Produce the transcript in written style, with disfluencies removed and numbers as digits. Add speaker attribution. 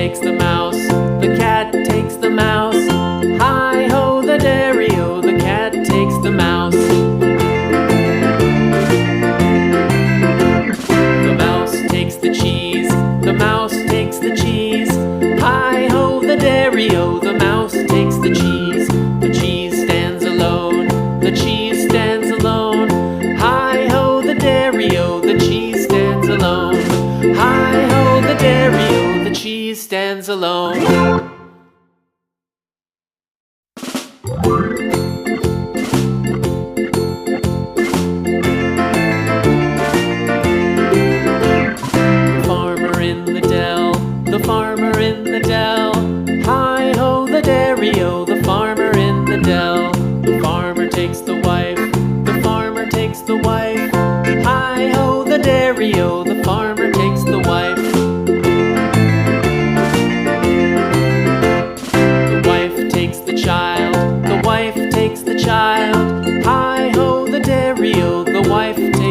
Speaker 1: takes the mouse, the cat takes the mouse. Hi-ho, the dairy-o, the cat takes the mouse. The mouse takes the cheese, the mouse takes the cheese. Hi-ho, the dairy-o, the mouse takes the cheese. The cheese stands alone, the cheese stands alone. Hi-ho, the dairy-o, the cheese stands alone. Hi-ho, the dairy-o, the cheese stands alone. The farmer in the dell. Hi-ho, the dairy-o, the farmer in the dell. The farmer takes the wife, the farmer takes the wife. Hi-ho, the dairy-o, the farmer takes the wife. The wife takes the child, the wife takes the child. Hi-ho, the dairy-o, the wife takes